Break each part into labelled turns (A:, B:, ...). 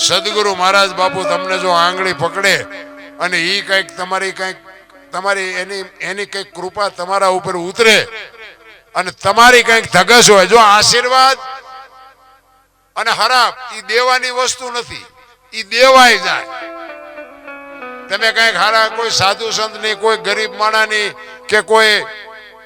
A: સદગુરુ મહારાજ બાપુ તમને જો આંગળી પકડે અને ઈ કઈક તમારી એની કઈક કૃપા તમારા ઉપર ઉતરે અને તમારી કઈક ધગસ હોય, જો આશીર્વાદ અને હરાપ ઈ દેવાની વસ્તુ નથી, ઈ દેવાય જાય. તમે કઈક હારા કોઈ સાધુ સંત ની, કોઈ ગરીબ માણાની કે કોઈ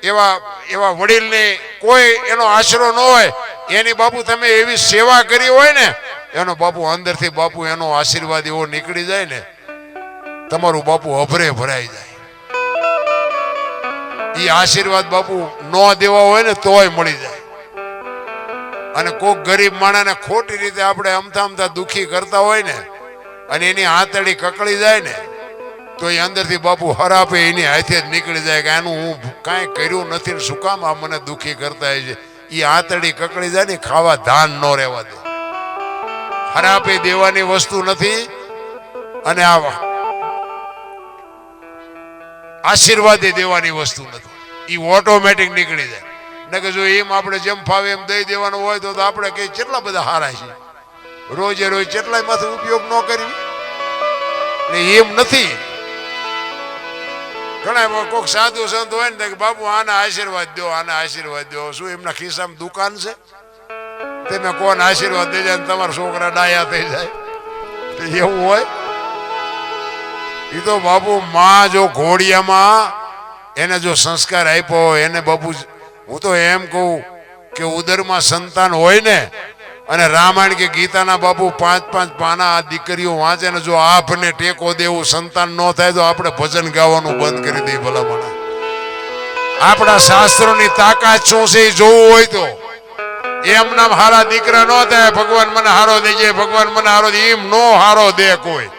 A: એવા વડીલ ની કોઈ એનો આશરો ન હોય, એની બાપુ તમે એવી સેવા કરી હોય ને, એનો બાપુ અંદરથી બાપુ એનો આશીર્વાદ એવો નીકળી જાય ને, તમારું બાપુ અભરે ભરાઈ જાય. એ આશીર્વાદ બાપુ ન દેવા હોય ને તોય મળી જાય. અને કોક ગરીબ માણાને ખોટી રીતે આપણે અમથા દુખી કરતા હોય ને અને એની આંતળી કકળી જાય ને, તો એ અંદરથી બાપુ હરાપે એની હાથે જ નીકળી જાય કે આનું હું કાંઈ કર્યું નથી ને શું કામ આ મને દુખી કરતા હોય છે. એ આંતળી કકળી જાય ને, ખાવા ધાન ન રહેવા દે. હરાપે દેવાની વસ્તુ નથી અને આ આશીર્વાદ દેવાની વસ્તુ નથી. એ ઓટોમેટિક નીકળી જાય. ને કે જો એમ આપણે જેમ ફાવે એમ દઈ દેવાનું હોય તો આપણે કઈ કેટલા બધા હારા છે, રોજે રોજ કેટલાય માંથી ઉપયોગ ન કરવી ને એમ નથી. ઘણા કોઈક સાધુ સંત હોય ને કે બાપુ આના આશીર્વાદ દો, આના આશીર્વાદ દો. શું એમના ખિસ્સામાં દુકાન છે? તમે કોને આશીર્વાદ દઈ જાય તમારા છોકરા ડાયા થઈ જાય? એવું હોય? એ તો બાપુ માં જો ઘોડિયામાં એને જો સંસ્કાર આપ્યો એને બાપુ, હું તો એમ કહું કે ઉદરમાં સંતાન હોય ને અને રામાયણ કે ગીતાના બાપુ 5-5 પાના આ દીકરીઓ વાંચે ને જો આપને ટેકો દેવું સંતાન ન થાય તો આપણે ભજન ગાવાનું બંધ કરી દઈએ. ભલામણ આપણા શાસ્ત્રોની તાકાત શું છે એ જોવું હોય તો એમ નામ હારા દીકરા ન થાય. ભગવાન મને હારો દેજે, ભગવાન મને હારો દે, એમ નો હારો દે કોઈ.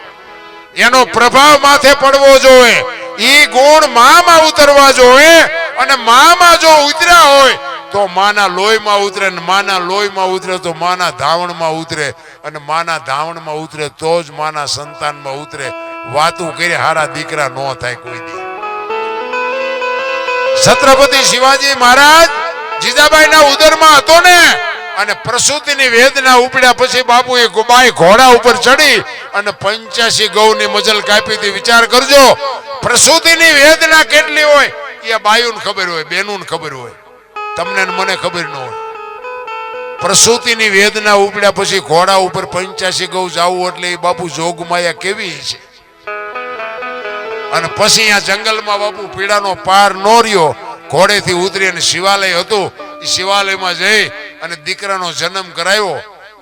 A: એનો પ્રભાવ માથે પડવો જોઈએ. ઈ ગુણ મામાં ઉતરવા જોઈએ અને મામાં જો ઉતર્યા હોય તો માના લોહીમાં ઉતરે, ને માના લોહીમાં ઉતરે તો માના ધાવણમાં ઉતરે, અને માના ધાવણમાં ઉતરે તો જ માના સંતાનમાં ઉતરે. વાતું કરી હારા દીકરા નો થાય કોઈ દી. છત્રપતિ શિવાજી મહારાજ જીજાબાઈના ઉદરમાં હતો ને અને પ્રસૂતિની વેદના ઉપડ્યા પછી બાપુ એ બાઈ ઘોડા ઉપર ચડી અને 85 ગૌની મજલ કાપી હતી. વિચાર કરજો, પ્રસૂતિની વેદના કેટલી હોય એ બાયુને ખબર હોય, બેનુને ખબર હોય, તમને મને ખબર ન હોય. પ્રસૂતિની વેદના ઉપડ્યા પછી ઘોડા ઉપર 85 ગૌ જાવું એટલે એ બાપુ જોગમાયા કેવી છે. અને પછી અહીંયા જંગલમાં બાપુ પીડાનો પાર ન રહ્યો, ઘોડેથી ઉતરી અને શિવાલય હતું, એ શિવાલયમાં જઈ અને દીકરાનો જન્મ કરાયો.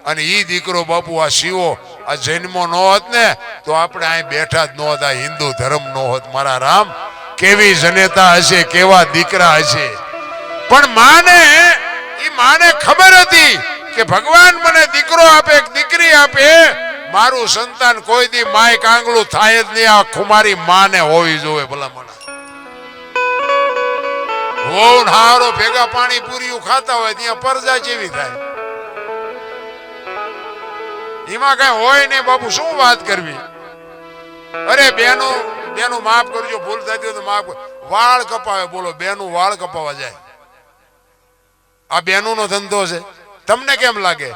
A: અને એ દીકરો બાપુ આ શિવો આ જન્મો ન હોત ને તો આપણે અહીં બેઠા જ ન હોત, આ હિન્દુ ધર્મ ન હોત. મારા રામ, કેવી જનેતા હશે, કેવા દીકરા હશે. પણ માને ખબર હતી કે ભગવાન મને દીકરો આપે, દીકરી આપે, મારું સંતાન કોઈ દી માય કાંગળું થાય જ નહીં. આ ખુમારી માને હોવી જોઈએ. ભલામણ હોવ હારો ભેગા પાણી પૂરીયું ખાતા હોય ત્યાં પરજા જેવી થાય. એમાં કઈ હોય ને બાપુ, શું વાત કરવી. અરે બેનું માફ કરજો, ભૂલ થતી હોય તો માફ. વાળ કપાવે, બોલો બેનું વાળ કપાવા જાય. આ બેનું નો ધંધો છે. તમને કેમ લાગે?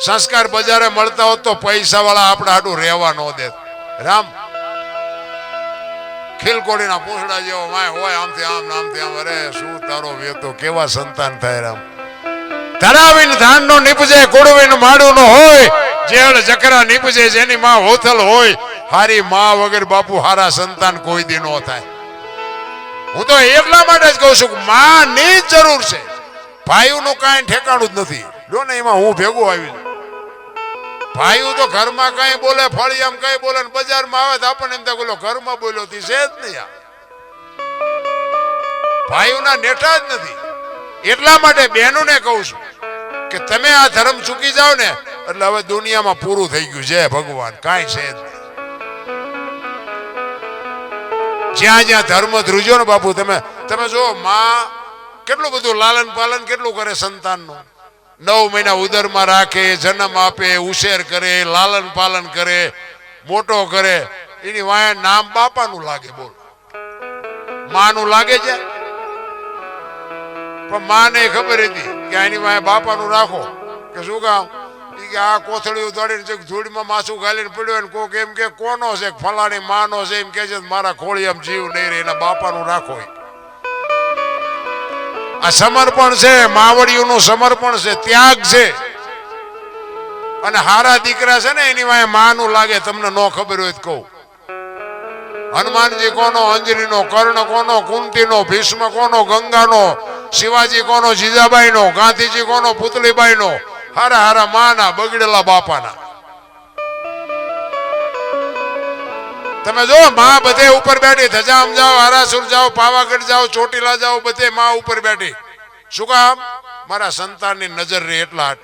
A: સંસ્કાર બજારે મળતા હોત તો પૈસા વાળા આપણા હાટું રહેવા ન દે. રામ ખીલકોડીના પૂંછડા જેવો માય હોય, આમથી આમ આમથી આમ. અરે શું તારો વેતો, કેવા સંતાન થાય. રામ ધરાવીને ધાન નો નીપજે, કોડવીને માડું નો હોય, જેળ જકરા નીપજે જેની માં હોથલ હોય. હારી માં વગર બાપુ હારા સંતાન કોઈ દી નો થાય. હું તો એટલા માટે જ કહું છું કે માં ની જરૂર છે, ભાઈઓ નું કાંઈ ઠેકાણું જ નથી. જો ને એમાં હું ભેગું આવી છું. ભાઈઓ તો ઘરમાં કઈ બોલે, ફળિયામ કઈ બોલે, બજારમાં આવે તો આપણને એમ થાય ઘરમાં બોલ્યો થી છે જ નહીં. ભાઈઓના નેઠા જ નથી. એટલા માટે બહેનોને કહું છું કે તમે આ ધર્મ ચૂકી જાઓ ને એટલે હવે દુનિયામાં પૂરું થઈ ગયું છે. ભગવાન કાંઈ છે જ નહીં. જ્યાં જ્યાં ધર્મ ધ્રુજો ને બાપુ, તમે જો માં કેટલું બધું લાલન પાલન કેટલું કરે સંતાનનું. 9 મહિના ઉદરમાં રાખે, જન્મ આપે, ઉછેર કરે, લાલન પાલન કરે, મોટો કરે. એની વાયા નામ બાપાનું લાગે, બોલ માનું લાગે છે? પણ માને ખબર હતી કે એની વાયા બાપાનું રાખો કે શું કામ? કે આ કોથળીઓ દોડીને ધૂળમાં માથું ગાલીને પડ્યો ને કોક એમ કે કોનો છે ફલાણી માનો છે એમ કે છે મારા ખોળી એમ જીવ નહીં રહે એના બાપાનું રાખો. આ સમર્પણ છે, માવડિયુંનું સમર્પણ છે, ત્યાગ છે. અને હારા દીકરા છે ને એની વાંહે માનું લાગે. તમને ન ખબર હોય તો કહું, હનુમાનજી કોનો, અંજનીનો, કર્ણ કોનો, કુંતીનો, ભીષ્મ કોનો, ગંગાનો, શિવાજી કોનો, જીજાબાઈનો, ગાંધીજી કોનો, પુતળીબાઈનો. હારા હારા માના, બગડેલા બાપાના. તમે જો માં બધે ઉપર બેઠી, ધજામ જાઓ, આરાસુર જાઓ, પાવાગઢ જાઓ, ચોટીલા જાઓ, બધે માં ઉપર બેઠી. શું કામ? મારા સંતાનની નજર રહે એટલા.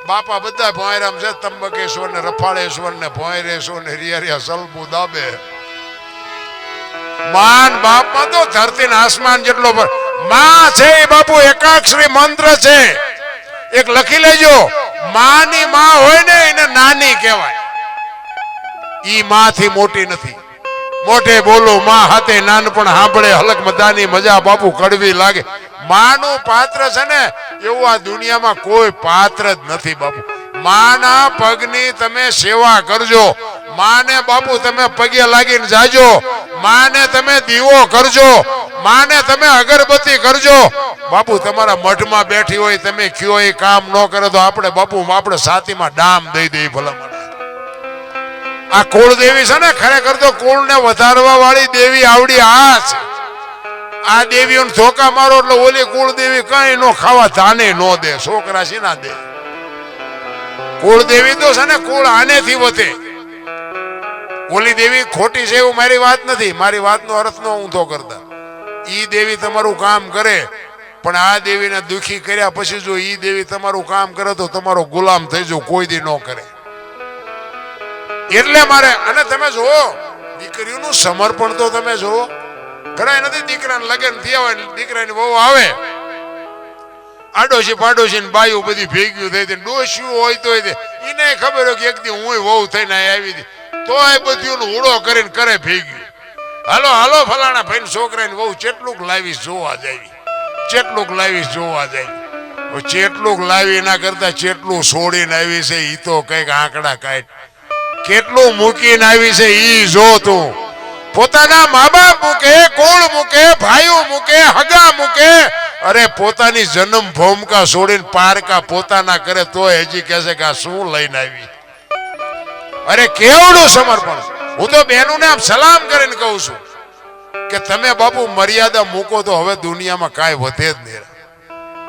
A: બાપા બધા ભોંયરામ છે, તંબકેશ્વર ને રફાળેશ્વર ને ભોંયરેશ્વર ને રિયા સલબુ દાબે. માન બાપમાં તો ધરતી ને આસમાન જેટલો માં છે. એ બાપુ એકાક્ષરી મંત્ર છે, એક લખી લેજો. માની માં હોય ને એને નાની કહેવાય. ઈ માં થી મોટી નથી. મોઢે બોલો માં હાથે નાનપણ સાંભળે હલક મદાની મજા બાપુ કડવી લાગે. માનું પાત્ર છે ને એવું આ દુનિયામાં કોઈ પાત્ર જ નથી બાપુ. માના પગની તમે સેવા કરજો. માને બાપુ તમે પગે લાગીને જાજો. માને તમે દીવો કરજો. માને તમે અગરબત્તી કરજો. બાપુ તમારા મઠમાં બેઠી હોય, તમે કયો એ કામ ન કરે તો આપણે બાપુ આપણે સાતીમાં ડામ દઈ દઈ ભલા. આ કુળદેવી છે ને, ખરેખર તો કુળ ને વધારવા વાળી દેવી આવડી આ છે. આ દેવીઓને ધોકા મારો એટલે ઓલી કુળદેવી કઈ નો ખાવા ધાને નો દે. છોકરા છે ના દે. કુળદેવી તો છે ને કુળ આનેથી વધે. ઓલી દેવી ખોટી છે એવું મારી વાત નથી. મારી વાતનો અર્થ નો ઊંધો કરતા. ઈ દેવી તમારું કામ કરે, પણ આ દેવીને દુખી કર્યા પછી જો ઈ દેવી તમારું કામ કરે તો તમારો ગુલામ થઈ જાવ. કોઈ દી ન કરે. એટલે મારે, અને તમે જુઓ દીકરીઓનું સમર્પણ તો તમે જુઓ. ઘણા નથી દીકરાને લગ્ન થયા હોય, દીકરાની વહુ આવે, આડોશી પાડોશી ને બાયું બધી ભેગી થઈ હતી. ડોસ્યું હોય તો એને ખબર હોય કે એક દી હું વહુ થઈને આવી હતી, તો એ બધું ઉડો કરીને કરે ભેગી. હાલો હાલો ફલાણા ભાઈ છોકરાની વહુ ચેટલુંક લાવી જોવા જાય, ચેટલુંક લાવી જોવા જાય. ચેટલુંક લાવી ના કરતા ચેટલું છોડીને આવી છે ઈ તો કઈક આંકડા કાઢ. કેટલું મૂકીને આવી છે ઈ જો તું. પોતાના મા બાપ મૂકે, કુળ મૂકે, ભાઈઓ મૂકે, હગા મૂકે, અરે પોતાની જન્મ ભૂમિકા છોડીને પારકા પોતાના કરે તો હજી કહે કે આ શું લઈને આવી. અરે કેવડું સમર્પણ. હું તો બહેનોને આમ સલામ કરીને કહું છું કે તમે બાપુ મર્યાદા મૂકો તો હવે દુનિયામાં કાંઈ વધે જ નહીં.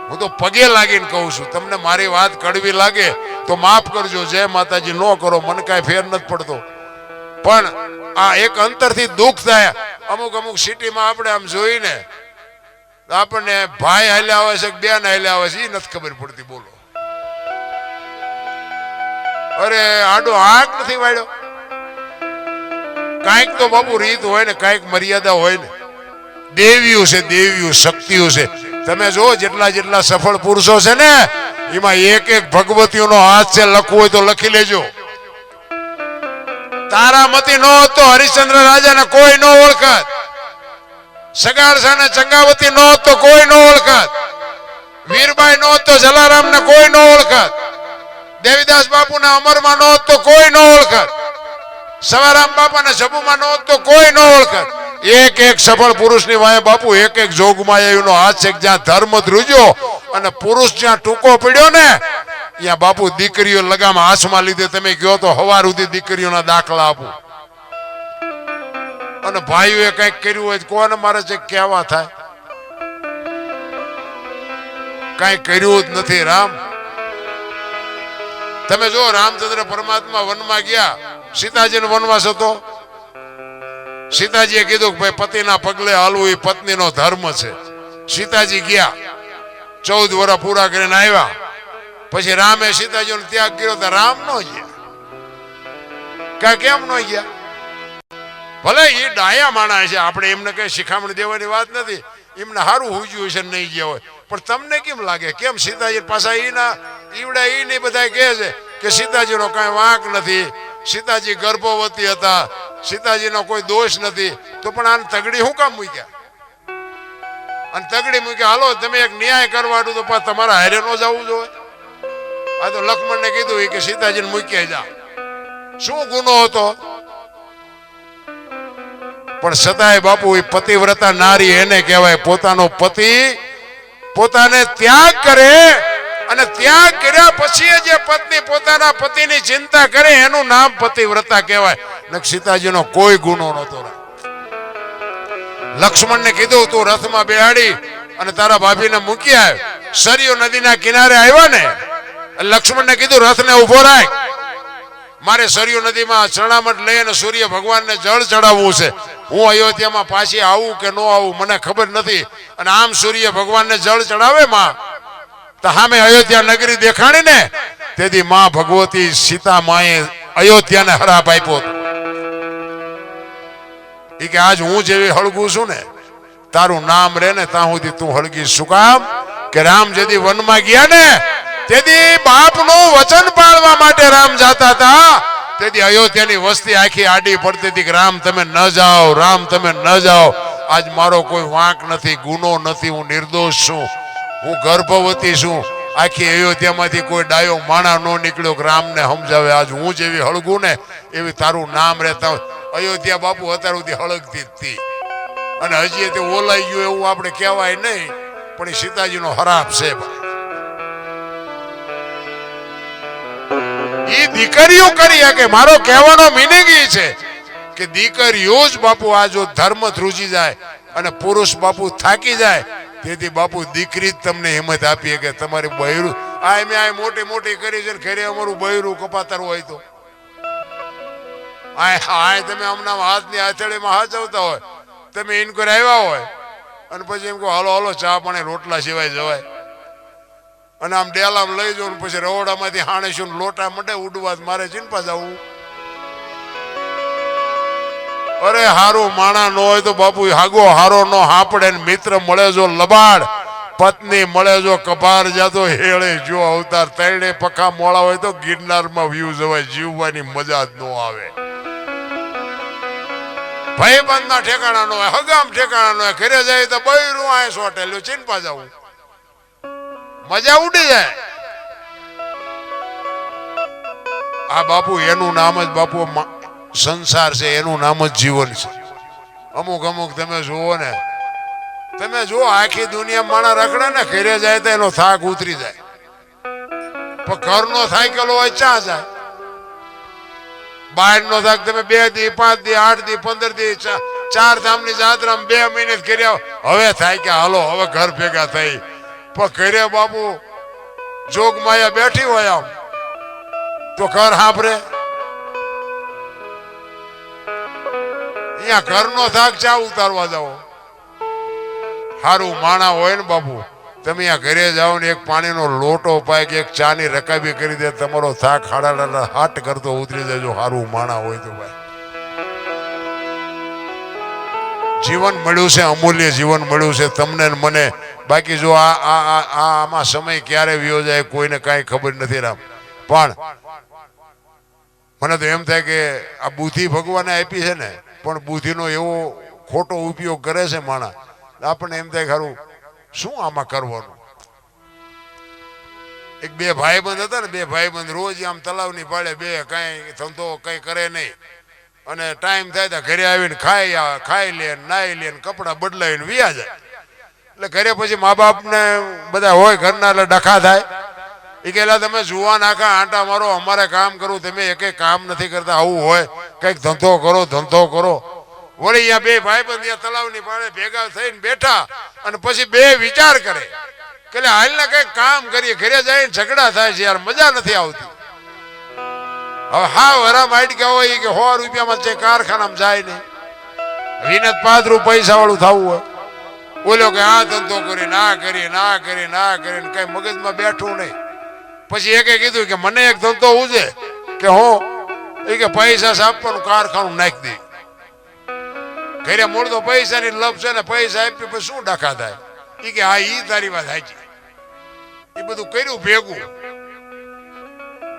A: હું તો પગે લાગીને કહું છું. તમને મારી વાત કડવી લાગે તો માફ કરજો. જય માતાજી ન કરો, મને કાંઈ ફેર નથી પડતો. પણ આ એક અંતરથી દુઃખ થાય. અમુક અમુક સિટીમાં આપણે આમ જોઈને આપણને ભાઈ હાલ્યા આવે છે, બેન હાલ્યા આવે છે, એ નથી ખબર પડતી. બોલો, અરે આડો હાથ નથી વાળ્યો. કાંઈક તો બાપુ રીત હોય ને, કાંઈક મર્યાદા હોય ને. દેવીઓ છે, દેવીઓ શક્તિઓ છે. તમે જો જેટલા જેટલા સફળ પુરુષો છે ને એમાં એક એક ભગવતીઓનો હાથ છે. લખવું હોય તો લખી લેજો. તારામતી નો હતો હરિશ્ચંદ્ર રાજાને કોઈ નો ઓળખત. સગાળસા ને ચંગાવતી નો હતો કોઈ નો ઓળખત. વીરબાઈ નો હતો જલારામ ને કોઈ નો ઓળખત. દેવીદાસ બાપુ ને અમરમાં નો હતો કોઈ નો ઓળખત. સવારામ બાપા ને સબુમાં નો હતો કોઈ નો ઓળખત. એક એક સફળ પુરુષની વાય બાપુ એક એક જોગમાં એનો હાથ છે. જ્યાં ધર્મ ધ્રુજો અને પુરુષ જ્યાં ટૂંકો પડ્યો ને ત્યાં બાપુ દીકરીઓ લગામ હાથમાં લીધે. તમે કહો તો હવાર સુધી દીકરીઓના દાખલા આપો. અને ભાઈઓએ કઈક કર્યું હોય કોને મારે છે કેવા થાય? કઈ કર્યું જ નથી. રામ, તમે જો રામચંદ્ર પરમાત્મા વનમાં ગયા, સીતાજીનો વનવાસ હતો. સીતાજીએ કીધું કે ભાઈ પતિના પગલે હાલવું એ પત્નીનો ધર્મ છે. સીતાજી ગયા, 14 વર્ષ પૂરા કરીને આવ્યા. પછી રામે સીતાજીનો ત્યાગ કર્યો તો રામ નો ગયા. કેમ નો ગયા? ભલે એ ડાયા માણા છે, આપણે એમને કઈ શિખામણ દેવાની વાત નથી. એમને સારું હુજ્યું છે નહીં ગયા હોય. પણ તમને કેમ લાગે કેમ સીતાજી પાછા એના ઈવડા એ નહીં બધા કહે છે કે સીતાજીનો કઈ વાંક નથી, સીતાજી ગર્ભવતી હતા, સીતાજીનો કોઈ દોષ નથી. તો પણ આને તગડી શું કામ મૂક્યા? અને તગડી મૂક્યા હાલો તમે એક ન્યાય કરવાનું તો તમારા હારે નો જવું જોઈએ. આ તો લક્ષ્મણને કીધું કે સીતાજીને મૂકી જા. શું ગુનો હતો? પણ છતાંય બાપુ એ પતિવ્રતા નારી એને કહેવાય પોતાનો પતિ પોતાને ત્યાગ કરે અને ત્યાગ કર્યા પછી જે પત્ની પોતાના પતિની ચિંતા કરે એનું નામ પતિવ્રતા કહેવાય. સીતાજીનો કોઈ ગુનો નહોતો. લક્ષ્મણને કીધું તું રથમાં બેહાડી અને તારા ભાભીને મૂકી આવ. સરયુ નદીના કિનારે આવ્યા ને લક્ષ્મણને કીધું રથને ઉભો રાખ, મારે સરયુ નદીમાં ચરણામઠ લઈ અને સૂર્ય ભગવાનને જળ ચડાવવું છે. હું અયોધ્યામાં પાછી આવું કે ન આવું મને ખબર નથી. અને આમ સૂર્ય ભગવાનને જળ ચડાવે માં તો સામે અયોધ્યા નગરી દેખાણી ને તેથી માં ભગવતી સીતા માએ અયોધ્યાને હરાપ આપ્યો. એ કે આજ હું જેવી હળગું છું ને તારું નામ રે ને ત્યાં સુધી તું હળગી. શું કામ? કે રામ જેથી વનમાં ગયા ને તેથી બાપનું વચન પાળવા માટે રામ જાતા હતા. તેથી અયોધ્યાની વસ્તી આખી આડી પડતી હતી કે રામ તમે ન જાઓ, રામ તમે ન જાઓ. આજ મારો કોઈ વાંક નથી, ગુનો નથી, હું નિર્દોષ છું, હું ગર્ભવતી છું. આખી અયોધ્યામાંથી કોઈ ડાયો માણા નો નીકળ્યો કે રામને સમજાવે. આજ હું જેવી હળગું ને એવી તારું નામ રહેતા. અયોધ્યા બાપુ અત્યાર સુધી હળગતી હતી અને હજી તે ઓલાઈ ગયું એવું આપણે કહેવાય નહીં, પણ એ સીતાજીનો હરાપ છે. એ દીકરીઓ કરી શકે. મારો કહેવાનો મિનિંગ એ છે કે દીકરીઓ જ બાપુ આ જો ધર્મ ધ્રુજી જાય અને પુરુષ બાપુ થાકી જાય તેથી બાપુ દીકરી જ તમને હિંમત આપીએ કે તમારી બૈરું આ મેં આ મોટી મોટી કરી છે ઘરે અમારું બૈરું કપાતરું હોય તો તમે હમણાં હાથની હથેળીમાં હાચવતા હોય, તમે ઇન્કર આવ્યા હોય અને પછી એમ કહો હાલો હાલો ચા પાણી રોટલા સિવાય જવાય અને આમ ડેલામ લઈ જાઉં પછી રવડામાંથી હાણીશું લોટા મટે ઉડવા મારે ચિંપા જવું. અરે હારું માણા ન હોય તો બાપુ હાગો હારો નો હાપડે. મિત્ર મળે જો લબાડ, પત્ની મળે જો કપાર જાતો હેળે જો અવતાર. તૈણે પખા મોળા હોય તો ગિરનારમાં વ્યૂ જવાય, જીવવાની મજા જ ન આવે. ભાઈબંધ ના ઠેકાણા નો હોય, હગામ ઠેકાણા નો હોય, ઘરે જાય તો બૈરું આ સોટેલું ચિંપા જવું, મજા ઉડી જાય. આ બાપુ એનું નામ જ બાપુ સંસાર છે, એનું નામ જ જીવન છે. અમુક અમુક તમે જુઓ ને, તમે જુઓ આખી દુનિયા માણા રખડે ને ઘરે જાય તો એનો થાક ઉતરી જાય, પણ ઘરનો થાકેલો હોય ચા જાય. બહાર નો થાક તમે 2 દી 5 દી 8 દી 15 દી 4 ધામની જાત્રામાં 2 મહિને કર્યા હવે થાય કે હાલો હવે ઘર ભેગા થઈ. પણ ઘરે બાપુ જોગ માયા બેઠી હોય આમ તો ઘર સાંભળે. અહીંયા ઘરનો થાક ચા ઉતારવા જાઓ. સારું માણા હોય ને બાપુ તમે અહીંયા ઘરે જાઓ ને એક પાણીનો લોટો પાય કે એક ચા ની રકાબી કરી દે તમારો થાક હાડા હાટ કરતો ઉતરી જાય. જો સારું માણા હોય તો ભાઈ જીવન મળ્યું છે, અમૂલ્ય જીવન મળ્યું છે તમને મને. બાકી જો આમાં સમય ક્યારે વ્યો જાય કોઈને કાંઈ ખબર નથી રામ. પણ મને તો એમ થાય કે આ બુદ્ધિ ભગવાને આપી છે ને, પણ બુદ્ધિનો એવો ખોટો ઉપયોગ કરે છે માણસ. આપણને એમ થાય ખરું શું આમાં કરવાનું. એક 2 ભાઈબંધ હતા ને, 2 ભાઈબંધ રોજ આમ તલાવની પાડે, 2 કાંઈ ધંધો કંઈ કરે નહીં અને ટાઈમ થાય તો ઘરે આવીને ખાઈ લે, નાઈ લે, કપડાં બદલાવીને વ્યા જાય. એટલે ઘરે પછી મા બાપ ને બધા હોય ઘરના એટલે ડખા થાય. એ કહેલા તમે જુવા નાખા આંટા મારો, અમારે કામ કરવું, તમે એકે કામ નથી કરતા. આવું હોય કંઈક ધંધો કરો, ધંધો કરો. વળી અહીંયા 2 ભાઈબંધ અહીંયા તલાવની પાડે ભેગા થઈને બેઠા અને પછી 2 વિચાર કરે કે હાલના કંઈક કામ કરીએ. ઘરે જઈને ઝઘડા થાય છે યાર, મજા નથી આવતી. હવે હા વરા માઇટ ગયા હોય કે 100 રૂપિયામાં છે કારખાનામાં જાય નહીં, વિનત 5 રૂપિયા પૈસા વાળું થવું હોય. બોલ્યો કે આ ધંધો કરી ના કરી ના કરી ના કરીને કઈ મગજમાં બેઠું નહીં. પછી એકે કીધું કે મને એક ધંધો ઉજે કે એ કે પૈસા આપવાનું કારખાનું નાખી દે. ઘરે મૂળ તો પૈસાની લપ છે ને, પૈસા આપી પછી શું ડખા થાય. એ કે હા ઈ તારી વાત સાચી. એ બધું કર્યું ભેગું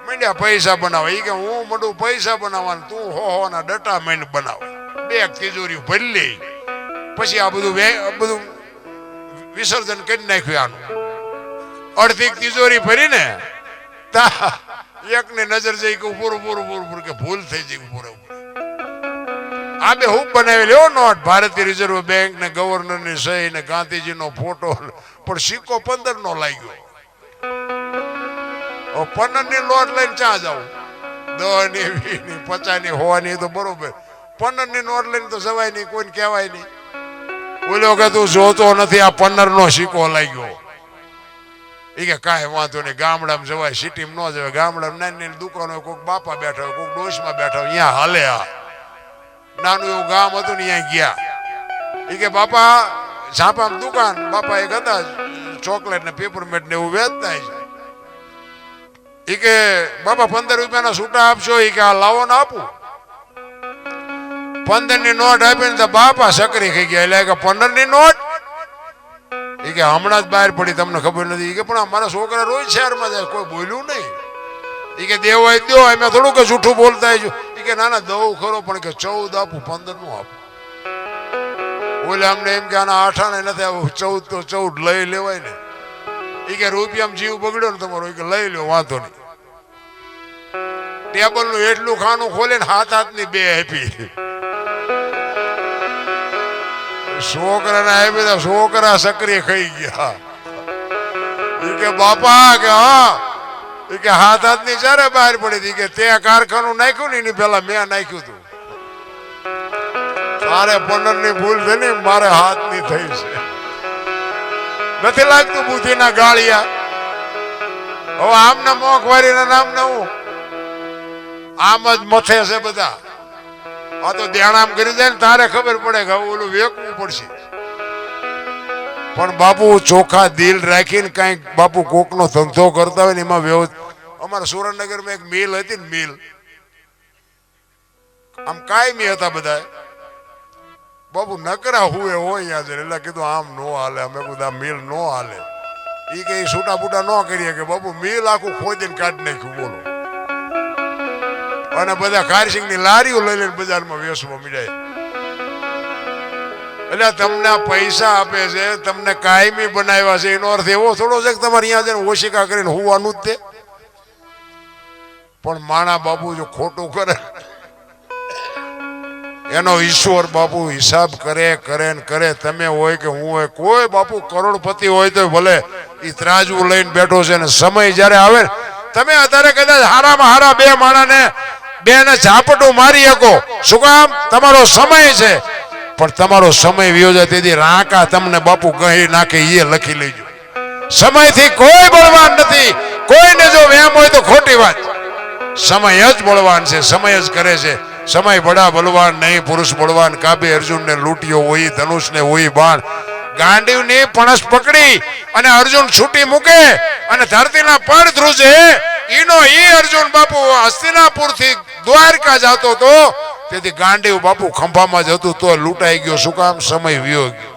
A: મંડ્યા પૈસા બનાવે. એ કે હું મંડું પૈસા બનાવવાનું, તું હો ના ડટા માંડ બનાવે. 2 તિજોરી ભરી લે. પછી આ બધું વિસર્જન કરી નાખ્યું આનું. અડધી તિજોરી ભરીને એકની નજર જઈ કે પૂરું પૂરું પૂરું પૂરું કે ભૂલ થઈ જઈ પૂરું. આ બે હું બનાવી લ્યો નોટ, ભારતીય રિઝર્વ બેંક ને ગવર્નર ની સહી ને ગાંધીજી નો ફોટો, પણ સિક્કો 15 નો લાગ્યો. 15 ની નોટ લઈને ચા જાવું? 10 ની 20 ની 50 ની 100 ની તો બરોબર, 15 ની નોટ લઈને તો જવાય નહીં, કોઈને કહેવાય નહીં. બોલ્યો કે તું જોતો નથી, આ 15 નો સિક્કો લાગ્યો. એ કે કાંઈ વાંધો નહીં, ગામડામાં જવાય, સિટીમાં ન જવાય. ગામડામાં નાની નાની દુકાનો, કોઈક બાપા બેઠા હોય, કોઈક ડોશમાં બેઠા હોય, અહીંયા હાલે. આ નાનું એવું ગામ હતું ને અહીંયા ગયા. એ કે બાપા ઝાપામાં દુકાન, બાપા એક હતા ચોકલેટ ને પેપરમેન્ટ ને એવું વેચતા છે. એ કે બાપા 15 રૂપિયાના છૂટા આપશો? એ કે આ લાવો ને આપું. 15 ની નોટ આપીને તો બાપા સકરી ખાઈ ગયા. એટલે કે 15 ની નોટ? એ કે હમણાં જ બહાર પડી, તમને ખબર નથી. એ કે પણ અમારા છોકરા રોજ શહેરમાં જાય, કોઈ બોલ્યું નહીં. એ કે દેવો હોય દો, અમે થોડું કે જૂઠું બોલતા છું. એ કે ના ના દઉં ખરો, પણ કે 14 આપું, 15 નું આપું. બોલે અમને એમ કે આના 8 આને નથી આવું, 14 તો 14 લઈ લેવાય ને. એ કે રૂપિયામાં જીવ બગડ્યો ને તમારો, એ કે લઈ લો વાંધો નહીં. ટેબલ નું એટલું ખાનું ખોલે ને હાથની 2 આપી. છોકરાના એ બધા છોકરા સક્રિય ખાઈ ગયા. એ કે બાપા કે હા, એ કે હાથની ચારે બહાર પડી હતી. કે તે કારખાનું નાખ્યું ને એની પેલા મેં નાખ્યું હતું. તારે 15 ની ભૂલ છે ને, મારે હાથની થઈ છે. નથી લાગતું બુદ્ધિના ગાળિયા? હવે આમના મોંઘવારીના નામ ને હું આમ જ મથે છે બધા. આ તો ધ્યાન કરી જાય ને તારે ખબર પડે કે ઓલું વેકવું પડશે. પણ બાપુ ચોખ્ખા દિલ રાખીને કઈક બાપુ કોકનો ધંધો કરતા હોય ને એમાં અમારા સુરેન્દ્રનગરમાં એક મિલ હતી ને, મિલ આમ કાયમી હતા બધા. બાપુ નકરા હુએ હોય યાદ, એટલે કીધું આમ નો હાલે. અમે કીધું આ મિલ નો હાલે. એ કે છૂટા બૂટા ન કરીએ કે બાપુ મિલ આખું ખોદીને કાઢી નાખ્યું. બોલો. અને બધા કારસિંગ ની લારીઓ લઈ લઈને બજારમાં વેચવા મળ્યા. એટલે તમને પૈસા આપે છે, તમને કાયમી બનાવ્યા છે, એનો અર્થ એવો થોડો છે કે તમારે અહીંયા જઈને ઓશિકા કરીને હોવાનું જ તે. પણ માણા બાપુ જો ખોટું કરે એનો ઈશ્વર બાપુ હિસાબ કરે કરે ને કરે. તમે હોય કે હું હોય, કોઈ બાપુ કરોડપતિ હોય તો ભલે એ ત્રાજવું લઈને બેઠો છે ને સમય જયારે આવે ને, તમે અત્યારે કદાચ હારામાં હારા 2 માણાને 2 ને ઝાપટું મારી શકો. શું કામ? તમારો સમય છે. પણ તમારો સમય વ્યો જાય તેથી રાંકા તમને બાપુ કહી નાખે, એ લખી લેજો. સમયથી કોઈ બળવાન નથી. કોઈને જો વેમ હોય તો ખોટી વાત. સમય જ બળવાન છે, સમય જ કરે છે. સમય બડા બલવાન નહીં, પુરુષ બળવાન. કાબે અર્જુન ને લૂંટ્યો હોય, ધનુષ ને હોય બાણ. ગાંડીવ ની પણસ પકડી અને અર્જુન છૂટી મૂકે અને ધરતીના પડ ધ્રુજે. ઈનો ઈ અર્જુન બાપુ હસ્તિનાપુર થી દ્વારકા જતો તો, તેથી ગાંડીવ બાપુ ખંભામાં જ હતું તો લૂંટાઈ ગયો. શું કામ? સમય વિયો ગયો.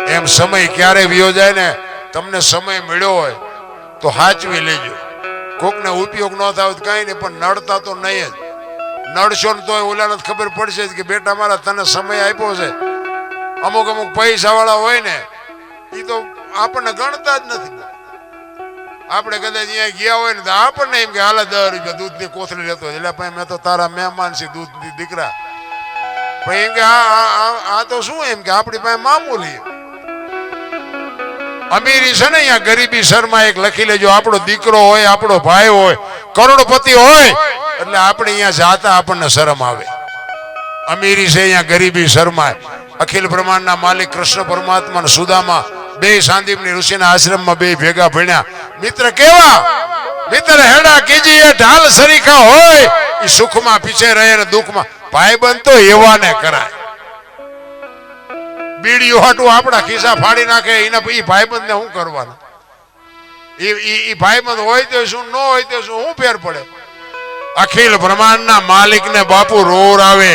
A: એમ સમય ક્યારે વિયો જાય ને, તમને સમય મળ્યો હોય તો હાચવી લેજો. કોકને ઉપયોગ ન થાય તો કઈ નહીં, પણ નડતા તો નહીં જ. નડશો ને તોય ઓલાને ખબર પડશે કે બેટા મારા તને સમય આપ્યો છે. અમુક અમુક પૈસા વાળા હોય ને, એ તો આપણને ગણતા જ નથી. આપણે કદાચ અહીંયા ગયા હોય ને તો આપણને એમ કે હાલ 10 રૂપિયા દૂધની કોથળી લેતો, એટલે ભાઈ મેં તો તારા મહેમાન છે, દૂધની દીકરા. ભાઈ એમ કે આ તો શું, એમ કે આપણી પાસે મામૂલી. અમીરી છે ને અહીંયા ગરીબી શર્મા એક લખી લેજો. આપણો દીકરો હોય, આપણો ભાઈ હોય, કરોડપતિ હોય, એટલે આપણે અહીંયા જાતા આપણને શરમ આવે. અમીરી છે અહીંયા ગરીબી શર્મા. અખિલ બ્રહ્માંડના માલિક કૃષ્ણ પરમાત્મા અને સુદામા 2 સાંદીપની ઋષિના આશ્રમમાં 2 ભેગા ભણ્યા. મિત્ર કેવા? મિત્ર હેડા કીજીએ ઢાલ સરીખા હોય, એ સુખમાં પીછે રહે ને દુઃખમાં. ભાઈબંધ તો એવાને કરાય. બીડીઓ હાટું આપણા ખિસ્સા ફાડી નાખે, એના પછી ભાઈબંધને શું કરવાનું? એ ભાઈબંધ હોય તો શું, ન હોય તો શું, શું ફેર પડે? અખિલ બ્રહ્માંડના માલિકને બાપુ રોર આવે.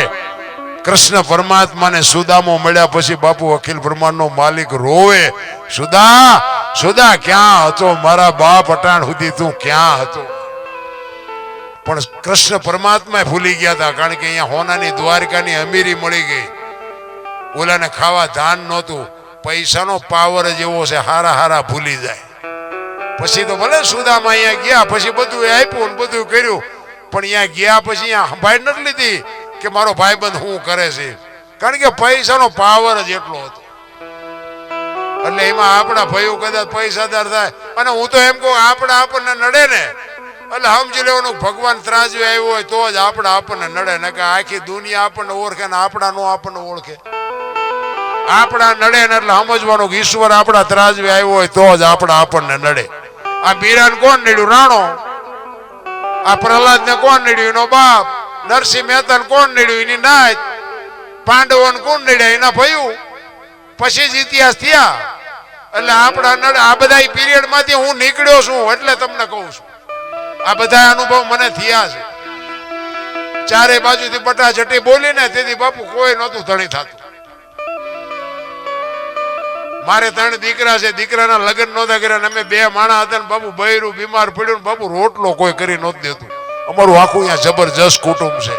A: કૃષ્ણ પરમાત્માને સુદામો મળ્યા પછી બાપુ અખિલ બ્રહ્માંડનો માલિક રોવે. સુદા સુદા ક્યાં હતો? મારા બાપ અટાણ સુધી તું ક્યાં હતો? પણ કૃષ્ણ પરમાત્મા ભૂલી ગયા હતા, કારણ કે અહીંયા હોનાની દ્વારકાની અમીરી મળી ગઈ. ઓલાને ખાવા ધાન નહોતું. પૈસાનો પાવર જ એવો છે, હારા હારા ભૂલી જાય. પછી તો ભલે સુદામા અહીંયા ગયા, પછી બધું આપ્યું ને બધું કર્યું, પણ અહીંયા ગયા પછી અહીંયા સંભાળ નથી લીધી કે મારો ભાઈબંધ શું કરે છે, કારણ કે પૈસાનો પાવર જ એટલો હતો. એટલે એમાં આપણા ભાઈઓ કદાચ પૈસાદાર થાય, અને હું તો એમ કહું આપણને નડે ને એટલે સમજી લેવાનું ભગવાન ત્રાજવે આવ્યો હોય તો જ આપણને નડે, ને કે આખી દુનિયા આપણને ઓળખે ને આપણા નો આપણને ઓળખે. આપણા નડે ને એટલે સમજવાનું કે ઈશ્વર આપણા ત્રાજવે આવ્યો હોય તો જ આપણને નડે. આ મીરાને કોણ નડ્યું? રાણો. આ પ્રહલાદ ને કોણ નડ્યું? એનો બાપ. નરસિંહ મહેતા ને કોણ નડ્યું? એની નાત. પાંડવોને કોણ નડ્યા? એના ભયું. પછી જ ઇતિહાસ થયા. એટલે આપણા નડે. આ બધા પીરિયડ માંથી હું નીકળ્યો છું એટલે તમને કહું છું. આ બધા અનુભવ મને થયા છે. ચારે બાજુથી બટાચટી બોલીને તેથી બાપુ કોઈ નહોતું ધણી થતું. મારે 3 દીકરા છે, દીકરાના લગ્ન નહોતા કર્યા, અમે 2 માણા હતા ને બાપુ બૈરું બીમાર પડ્યું ને બાપુ રોટલો કોઈ કરી નહોતું દેતું. અમારું આખું અહીંયા જબરજસ્ત કુટુંબ છે.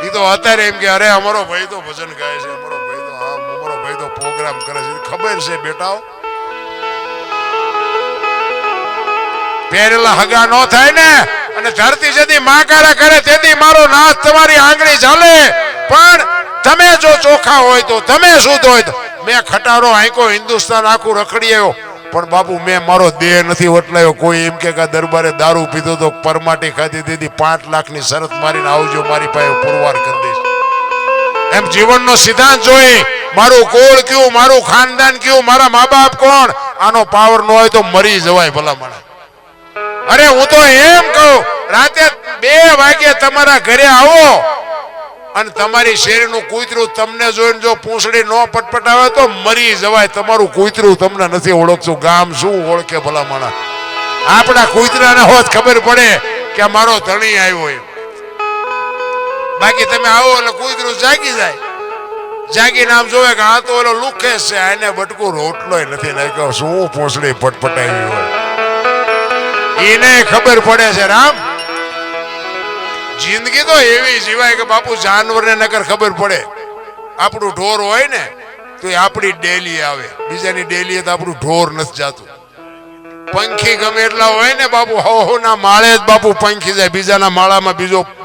A: એ તો અત્યારે એમ કે અરે અમારો ભાઈ તો ભજન ગાય છે, અમારો ભાઈ તો પ્રોગ્રામ કરે છે. ખબર છે બેટાઓ, પહેરેલા હગા નો થાય ને, અને ધરતી જતી માકારા કરે તેથી મારો નાથ તમારી આંગળી ચાલે. પણ તમે જો ચોખા હોય તો, તમે શુદ્ધ હોય તો. મેં ખટારો આંકો હિન્દુસ્તાન આખું રખડી આવ્યો, પણ બાપુ મેં મારો દેહ નથી વટલાયો. કોઈ એમ કે દરબારે દારૂ પીધો તો પરમાટી ખાધી દીધી, 5 લાખની શરત મારીને આવજો મારી પાસે પુરવાર કરી દઈશ. એમ જીવનનો સિદ્ધાંત જોઈ મારું કુળ કયું, મારું ખાનદાન કયું, મારા મા બાપ કોણ, આનો પાવર ન હોય તો મરી જવાય ભલામણ. અરે હું તો એમ કહું, રાતે 2 વાગે તમારા ઘરે આવો અને તમારી શેરીનું કૂતરું તમને જોઈને જો પૂંછડી નો પટપટાવે તો મરી જવાય. તમારું કૂતરું તમને નથી ઓળખતું, ગામ શું ઓળખે ભલામણ. આપણા કૂતરાને હોત ખબર પડે કે મારો ધણી આવ્યો એમ. બાકી તમે આવો એટલે કૂતરું જાગી જાય, જાગીને આમ જોવે કે આ તો ઓલો લુખેશ છે, આને બટકું રોટલોય નથી નાખ્યો, શું પૂંછડી પટપટાવી હોય એને ખબર પડે છે. રામ, જિંદગી તો એવી જીવાય કે બાપુ જાનવરને નકર ખબર પડે. આપણું ઢોર હોય ને તો એ આપણી ડેલી આવે, બીજાની ડેલી તો આપણું ઢોર નથી જાતું. પંખી ગમે એટલા હોય ને બાપુ, ના માળે જ બાપુ પંખી જાય, બીજાના માળામાં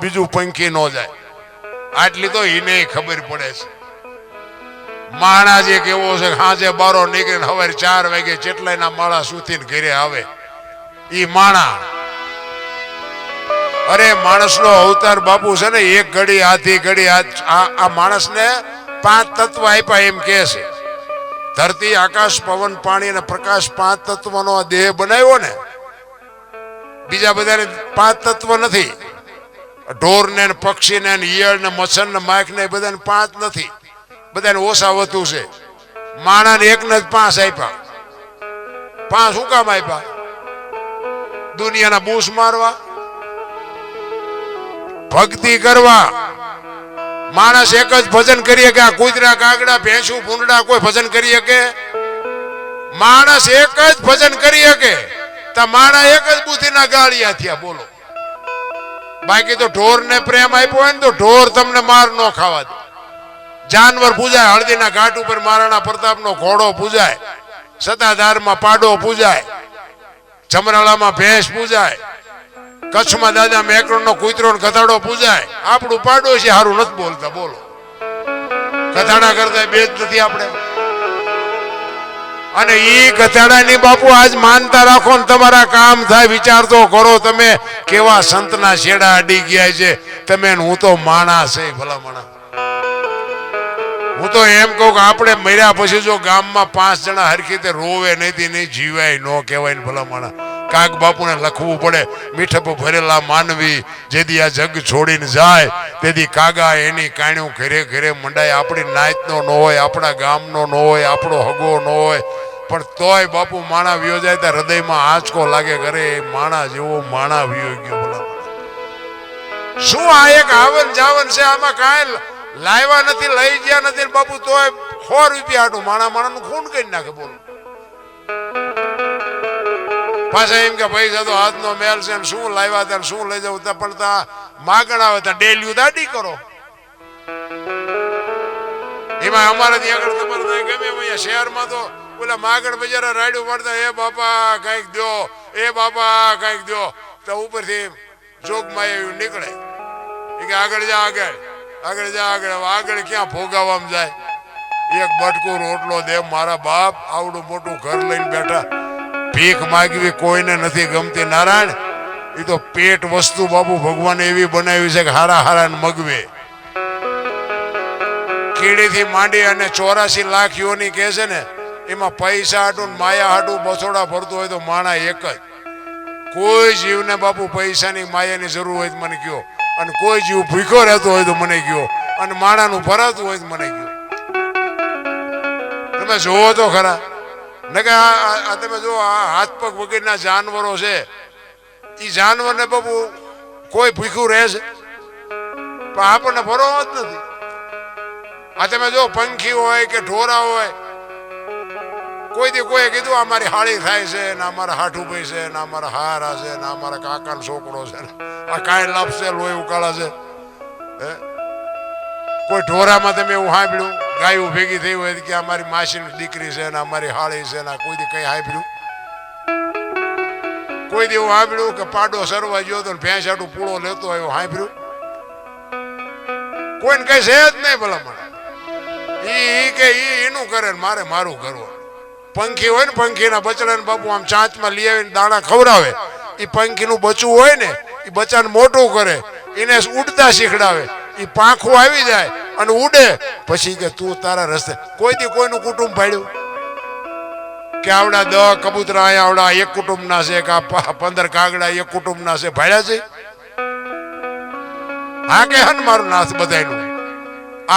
A: બીજું પંખી ન જાય. આટલી તો એને ખબર પડે છે. માણા જે કેવો છે, હાજે બારો નીકળીને સવારે 4 વાગે ચેટલાયના માળા સુતીને ઘરે આવે ઈ માણા. અરે માણસનો અવતાર બાપુ છે ને, એક ઘડી હાથી ઘડી આ માણસને 5 તત્વ આપ્યા એમ કે છે. ધરતી આકાશ પવન પાણી અને પ્રકાશ 5 તત્વનો દેહ બનાવ્યો ને. બીજા બધાને 5 તત્વ નથી. ઢોર ને પક્ષી ને ઈયળ ને મચ્છર ને માખ ને બધાને 5 નથી, બધાને ઓછા વધુ છે. માણાને એકને જ 5 આપ્યા. 5 શું કામ આપ્યા? દુનિયાના બૂસ મારવા, ભક્તિ કરવા. માણસ એક જ ભજન કરીએ કે આ કૂતરા કાગડા ભેંસું ભૂંડા કોઈ ભજન કરી શકે? માણસ એક જ ભજન કરી શકે તો માણા એક જ બુદ્ધિના ગાળિયા થયા. બોલો, બાકી તો ઢોર ને પ્રેમ આપ્યો હોય ને તો ઢોર તમને માર ન ખાવા દે. જાનવર પૂજાય, હળદીના ઘાટ ઉપર મહારાણા પ્રતાપનો ઘોડો પૂજાય, સતાધારમાં પાડો પૂજાય, ચમરાળામાં ભેંસ પૂજાય, કચ્છમાં દાદા મેકરણનો કૂતરો ને ગધાડો પૂજાય. આપણું પાડોશી હારું નથી બોલતા. બોલો, ગધાડા કરતા બે જ નથી આપણે. અને ઈ ગધાડાની બાપુ આજ માનતા રાખો ને તમારા કામ થાય. વિચાર તો કરો તમે કેવા સંતના છેડા અડી ગયા છે તમે. હું તો માણસ છે ભલામણા. હું તો એમ કહું કે આપણે મર્યા પછી જો ગામમાં 5 જણા હરખી રીતે રોવે નહીં જીવાય ન કહેવાય ને ભલામણા. કાક બાપુને લખવું પડે, મીઠપ ભરેલા માનવી જેદી આ જગ છોડીને જાય તેથી કાગા એની કાણ્યું ઘરે ઘરે મંડાય. આપણી નાતનો ન હોય, આપણા ગામનો ન હોય, આપણો હગો ન હોય, પણ તોય બાપુ માણા વિયો જાય તો હૃદયમાં આંચકો લાગે. ઘરે માણા જેવો માણા વિયો ગયો ભલામણા. શું આ એક આવન જાવન છે? આમાં કાંઈ લાવ્યા નથી, લઈ ગયા નથી બાપુ, તોય 100 રૂપિયા આટું માણાનું ખૂન કરી નાખે. બોલો, પાછા એમ કે પૈસા તો હાથનો મેલ છે, શું લાવ્યા હતા શું લઈ જવું, પણ માગણ આવે ત્યાં ડેલ્યુ દાડી કરો. એમાં અમારે ત્યાં આગળ તમારે ગમે અહીંયા શહેરમાં તો ઓલા માગણ બજારા રાડ્યું મારતા, એ બાપા કંઈક દો, એ બાપા કંઈક દો. તો ઉપરથી જોગમાં નીકળે કે આગળ જા, આગળ જા, આગળ ક્યાં ભોગાવામાં જાય? એક બટકું રોટલો દે મારા બાપ. આવડું મોટું ઘર લઈને બેઠા. ભીખ માગવી કોઈને નથી ગમતી નારાયણ. એ તો પેટ વસ્તુ બાપુ ભગવાને એવી બનાવી છે કે હારા હારા મગવે. કીડીથી માંડી અને 84 લાખ યોની કહે છે ને, એમાં પૈસા હાટું માયા હાટું બસોડા ભરતું હોય તો માણા એક જ. કોઈ જીવને બાપુ પૈસાની માયાની જરૂર હોય તો મને કયો, અને કોઈ જીવ ભૂખ્યો રહેતો હોય તો મને કયો, અને માણાનું ભરાતું હોય તો મને કયો. તમે જોવો તો ખરા ને કે આ તમે જો આ હાથ પગ વગેરેના જાનવરો છે, એ જાનવરને બાપુ કોઈ ભૂખ્યું રહે છે પણ આપણને ભરવો જ નથી. આ તમે જો પંખી હોય કે ઢોરા હોય, કોઈ દી કોઈ કીધું અમારી હાળી થાય છે ને અમારા હાઠુભાઈ છે ને અમારા હારા છે ને અમારા કાકાનો છોકરો છે ને આ કાંઈ લાભશે લોહી ઉકાળા છે? કોઈ ઢોરામાં તમે એવું સાંભળ્યું ગાયું ભેગી થઈ હોય કે અમારી માસીની દીકરી છે ને અમારી હાળી છે ને કોઈ દી કઈ સાંભળ્યું? કોઈ દી એવું સાંભળ્યું કે પાડો સરવા ગયો તો ભેંસ હાટું પૂળો લેતો આવ્યો સાંભળ્યું? કોઈને કઈ છે જ નહીં ભલામણ. ઈ કે એનું કરે ને મારે મારું કરવું. પંખી હોય ને, પંખીના બચડાને બાપુ આમ ચાંચમાં લઈ આવીને દાણા ખવડાવે. એ પંખીનું બચ્ચું હોય ને, એ બચ્ચાને મોટું કરે, એને ઉડતા શીખડાવે. એ પાંખું આવી જાય અને ઉડે, પછી કે તું તારા રસ્તે. કોઈ દી કોઈનું કુટુંબ ભાડ્યું કે આવડા 10 કબૂતરા અહીંયા આવડા એક કુટુંબના છે કે 15 કાગડા એક કુટુંબના છે? ભાડ્યા છે? હા કે હન મારું નાથ બધાયનું.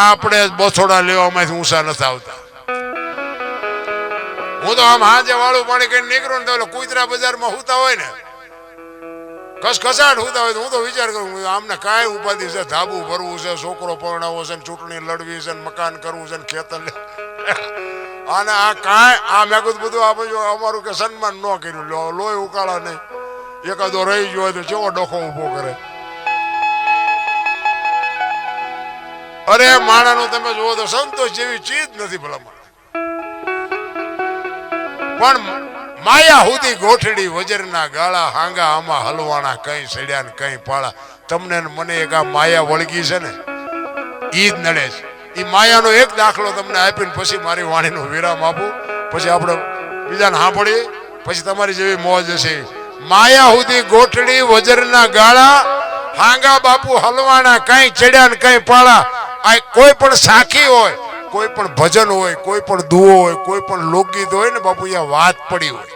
A: આપણે બસોડા લેવામાંથી ઊંચા નથી આવતા. હું તો આમ હાજે વાળું પાણી કઈ નીકળું ને તો કુતરા બજારમાં હુતા હોય ને, કસકસાટ હુતા હોય તો હું તો વિચાર કરું આમને કાંઈ ઉપાધિ છે? ધાબુ ભરવું છે, છોકરો પરણાવવો છે, ચૂંટણી લડવી છે, મકાન કરવું છે, ખેતર અને આ કાંઈ આ મેં કીધું બધું આ બધું અમારું કે સન્માન ન કર્યું, લોહી ઉકાળા નહીં. એકાદો રહી ગયો હોય તો કેવો ડોખો ઉભો કરે. અરે માણાનું તમે જુઓ તો સંતોષ જેવી ચીજ નથી ભલામણ. પણ માયા હુધી ગોઠડી વજરના ગાળા, હાંગા આમાં હલવાના, કઈ સડ્યા ને કઈ પાળા. તમને મને એક આ માયા વળગી છે ને, ઈ જ નડે છે. ઈ માયાનો એક દાખલો તમને આપીને પછી મારી વાણીનો વિરામ આપું, પછી આપણે બીજાને સાંભળીએ, પછી તમારી જેવી મોજ હશે. માયા હુધી ગોઠડી વજરના ગાળા, હાંગા બાપુ હલવાના, કઈ ચડ્યા ને કઈ પાળા. આ કોઈ પણ સાખી હોય, કોઈ પણ ભજન હોય, કોઈ પણ દુઓ હોય, કોઈ પણ લોકગીત હોય ને બાપુ, અહીંયા વાત પડી હોય.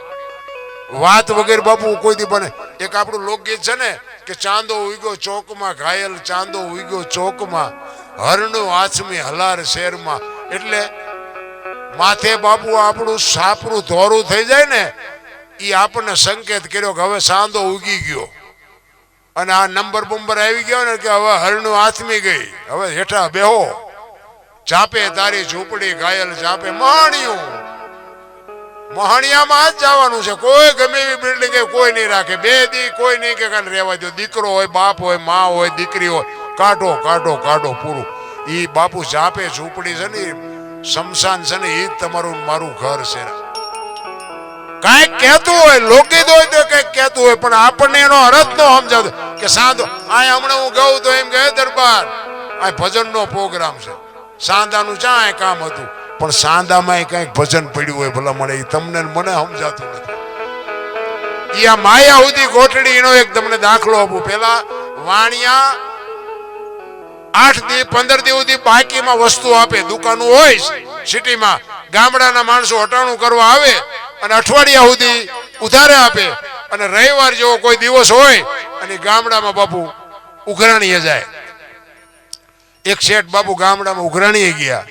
A: વાત વગેરે બાપુ કોઈ દી બને. એક આપણું લોકગીત છે ને કે ચાંદો ઉગ્યો ચોકમાં, ઘાયલ ચાંદો ઉગ્યો ચોકમાં, હરણું આછમી હલાર શેરમાં. એટલે માથે બાપુ આપણું સાપરું ધોરું થઈ જાય ને, એ આપણને સંકેત કર્યો કે હવે સાંદો ઉગી ગયો. અને આ નંબર બંબર આવી ગયો ને કે હવે હરણું આથમી ગઈ, હવે હેઠા બેહો. ચાપે તારી ઝૂંપડી ઘાયલ ચાપે મહાણિયું. મહાણિયામાં જ જવાનું છે. કોઈ ગમે એવી બિલ્ડિંગ કોઈ નહીં રાખે. 2 દી કોઈ નહીં કે કાંઈ રહેવા દો. દીકરો હોય, બાપ હોય, માં હોય, દીકરી હોય, કાઢો કાઢો કાઢો પૂરું. એ બાપુ ચાપે ઝૂંપડી છે ને, શમશાન છે ને, એ જ તમારું મારું ઘર છે. કઈક કહેતું હોય, લોકગીત હોય તો કઈક કહેતું હોય, પણ આપણને એનો અર્થ ન સમજાતો. કે સાંધો આ હમણાં હું ગઉં તો એમ કે દરબાર આ ભજનનો પ્રોગ્રામ છે. સાંધાનું ચા કામ હતું, પણ સાંધામાં કઈક ભજન પડ્યું હોય ભલા મળે, એ તમને મને સમજાતું નથી. એ આ માયા સુધી ગોઠડી એનો એક તમને દાખલો આપું. પેલા વાણિયા 8 દી 15 દી સુધી બાકીમાં વસ્તુ આપે. દુકાનો હોય સિટીમાં, ગામડાના માણસો હટાણું કરવા આવે અને અઠવાડિયા સુધી ઉધારે આપે. અને રવિવાર જેવો કોઈ દિવસ હોય અને ગામડામાં બાપુ ઉઘરાણીએ જાય. એક શેઠ બાપુ ગામડામાં ઉઘરાણીએ ગયા,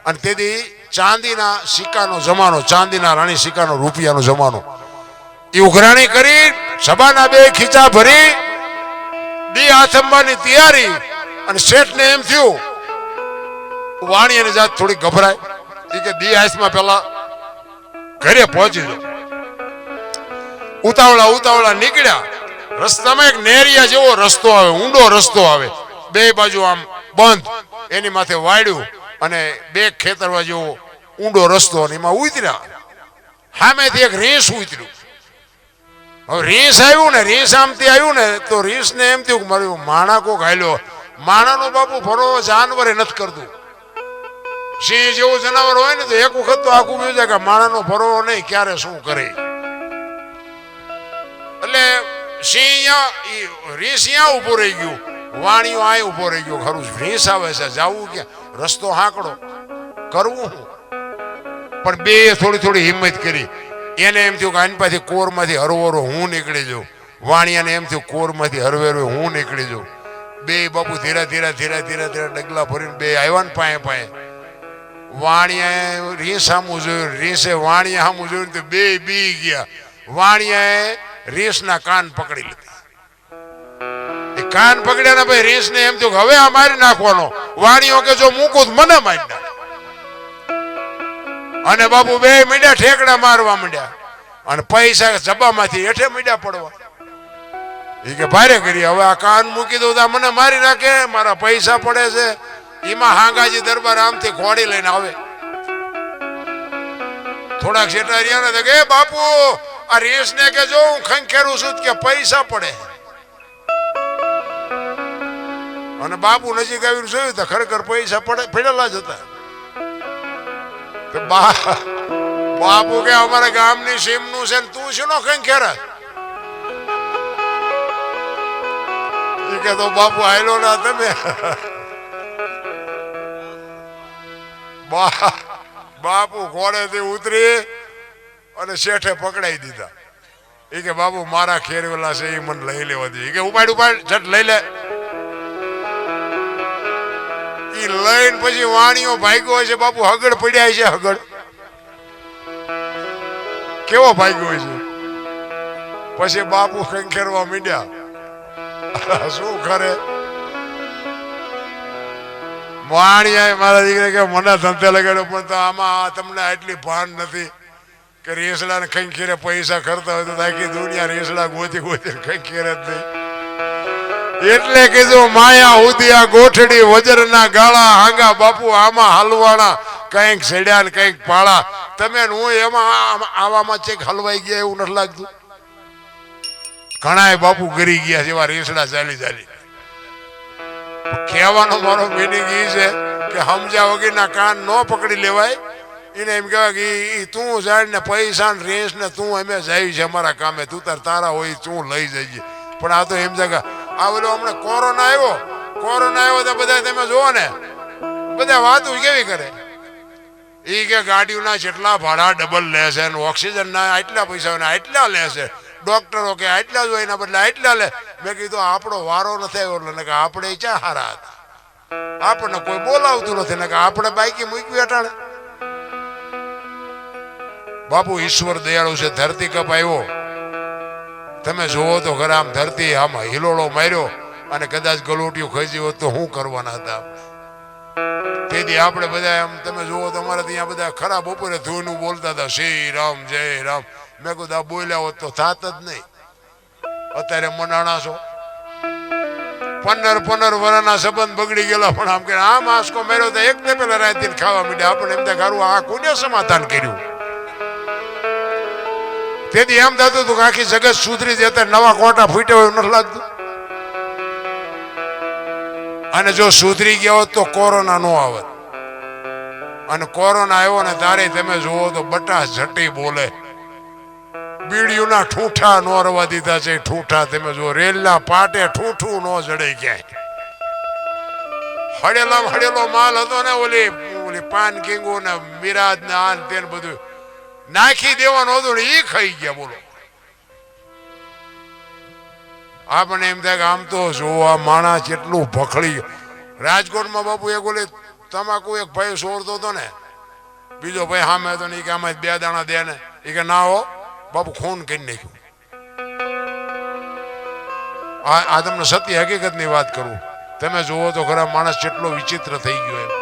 A: અને તેથી ચાંદીના સિક્કાનો જમાનો, ચાંદીના રાણી સિક્કાનો, રૂપિયાનો જમાનો. એ ઉઘરાણી કરી સભાના 2 ખીચા ભરી દી આથમવાની તૈયારી. અને શેઠને એમ થયું, વાણી એની જાત થોડી ગભરાય, એ કે દી આસમાં પેલા ઘરે પહોંચી જાઓ. ઉતાવળા ઉતાવળા નીકળ્યા. રસ્તામાં એક નેરિયા જેવો રસ્તો આવે, ઊંડો રસ્તો આવે, 2 બાજુ આમ બંધ. એની માથે વાડ્યું અને 2 ખેતરવા જેવો ઊંડો રસ્તો, અને એમાં ઉતર્યા. સામેથી એક રીંસ ઉતર્યું. હવે રીંસ આવ્યું ને, રીંસ આમથી આવ્યું ને તો રીંસ ને એમ થયું મળ્યું માણા કોક હાલ્યો. માણાનો બાપુ ભરો જાનવરે નથી કરતું. સિંહ જેવું જનાવર હોય ને તો એક વખત તો આખું ગયું છે કે માણાનો ભરો નહીં ક્યારે શું કરે. એટલે સિંહ રીંસ અહીંયા ઉભો રહી ગયું, વાણીઓ અહીં ઉભો રહી ગયો. ખરું રીંસ આવે છે, જવું ક્યાં, રસ્તો હાંકડો, કરવું શું? પણ બે થોડી થોડી હિંમત કરી. એને એમ થયું કે આની પાછી કોરમાંથી હરવરો હું નીકળી જાઉં. વાણિયાને એમ થયું કોરમાંથી હરવેરો હું નીકળી જાઉં. બે બાપુ ધીરે ધીરે ધીરે ધીરે ધીરે ડગલા ભરીને બે આવ્યા ને પાએ પાએ. વાણિયાએ રીંસ સામું જોયું, રીંસે વાણિયા સામું જોયું તો બે બી ગયા. વાણિયાએ રીંસના કાન પકડી લીધા. એ કાન પકડ્યા ને ભાઈ રીંસને એમ થયું કે હવે આ મારી નાખવાનો. વાણિયો કે જો મૂકું તો મને મારી નાખ. અને બાપુ બે મીંડા ઠેકડા મારવા માંડ્યા અને પૈસા જબામાંથી હેઠે મીંડા પડવા. એ કે ભારે કરી હવે આ કાન મૂકી દઉં તો મને મારી નાખે, મારા પૈસા પડે છે. એમાં હાંગાજી દરબાર આમથી ખોડી લઈને આવે. થોડાક શેઠા રહ્યા ને કે બાપુ આ રેસ ને કે જો હું ખંખેરું છું કે પૈસા પડે. અને બાપુ નજીક આવીને જોયું તો ખરેખર પૈસા પડેલા જ હતા. બાપુ કે અમારા ગામની સીમ નું છે તું શું નો ખંખેરા? કે તો બાપુ આયલો ના તમે. બાપુ ઘોડેથી ઉતરી અને શેઠે પકડાઈ દીધા. એ કે બાપુ મારા ખેરવેલા છે એ મને લઈ લેવા દે. કે ઉપાડ ઉપાડ ઝટ લઈ લે. ઈ લઈને પછી વાણીઓ ભાગ્યો છે બાપુ, હગડ પડ્યા છે. હગડ કેવો ભાગ્યો છે. પછી બાપુ ખંખેરવા માંડ્યા. શું કરે વાણિયા મારા દીકરા કે મને ધંધે લગાડ્યો, પણ તો આમાં તમને આટલી ભાન નથી કે રેસડા ને ખંખેરે પૈસા કરતા હોય તો આખી દુનિયા રેસડા ગોતી ગોતી ખંખેરે જ નહીં. એટલે કીધું માયા ઉદિયા ગોઠડી વજરના ગાળા હાંગા બાપુ આમાં હલવાણા, કઈક સડ્યા ને કઈક પાળા. તમે હું એમાં આવામાં ચેક હલવાઈ ગયા એવું નથી લાગતું? ઘણા બાપુ ગરી ગયા જેવા રેસડા ચાલી ચાલી. કહેવાનો મારો મિનિંગ એ છે કે સમજ્યા વગરના કાન ન પકડી લેવાય. એને એમ કહેવાય કે તું જાય ને પૈસા ને રેસ ને તું અમે જાય છે અમારા કામે, તું તારા હોય તું લઈ જઈએ. પણ આ તો એમ છે કે આ બધો હમણાં કોરોના આવ્યો તો બધા તમે જુઓ ને બધા વાતો કેવી કરે. એ કે ગાડીઓના જેટલા ભાડા ડબલ લે છે, ઓક્સિજન ના આટલા પૈસા આટલા લે છે, ડોક્ટરો કે આટલા જ હોય એના બદલે આટલા લે. મેં કીધું આપણો વારો નથી આવ્યો એટલે કે આપણે ક્યાં હારા હતા, આપણને કોઈ બોલાવતું નથી ને કે આપણે બાઈકી મૂકવી અટાણે. બાપુ ઈશ્વર દયાળુ છે. ધરતી કપ આવ્યો તમે જોવો તો ખરા, આમ ધરતી આમ હિલોળો માર્યો અને કદાચ ગલોટિયું ખસી હોત તો શું કરવાના હતા. તેથી આપણે બધા એમ તમે જોવો તો અમારે ત્યાં બધા ખરા બપોરે ધૂનું બોલતા હતા શ્રી રામ જય રામ. મેં કીધું આ બોલ્યા હોત તો થાત જ નહીં. અત્યારે મનાણા છો 15 વર્ષના સંબંધ બગડી ગયેલા, પણ આમ કે આમ આંસકો મેર્યો તો એક ને પેલા રાત દિન ખાવા માંડ્યા. આપણે એમ ગારું આ કોને સમાધાન કર્યું? તેથી એમ થતું હતું કે આખી જગત સુધરી જતા નવા કોટા ફૂટ્યા હોય નથી લાગતું. અને જો સુધરી ગયા હોત તો કોરોના નો આવત. અને કોરોના આવ્યો ને તારે તમે જુઓ તો બટા ઝટી બોલે. બીડીઓના ઠૂઠા નો રવા દીધા છે. ઠૂઠા તમે જુઓ, રેલના પાટે ઠૂઠું નો જડે ક્યાંય. હડેલો માલ હતો ને ઓલી પાન કિંગો ને મિરાજ ને આ ને તેને બધું નાખી દેવાનું હતું ને એ ખાઈ ગયા. બોલો આપણને એમ થાય કે આમ તો જોવા માણસ એટલું ભખડી. રાજકોટમાં બાપુ એક ઓલી તમાકુ એક ભાઈ સોરતો હતો ને, બીજો ભાઈ સામે હતો ને કે આમાં 2 દાણા દે ને. એ કે ના હો બાપુ ખૂન કરી નાખ્યું. આ તમને સત્ય હકીકત ની વાત કરું. તમે જુઓ તો ખરા માણસ કેટલો વિચિત્ર થઈ ગયો એમ.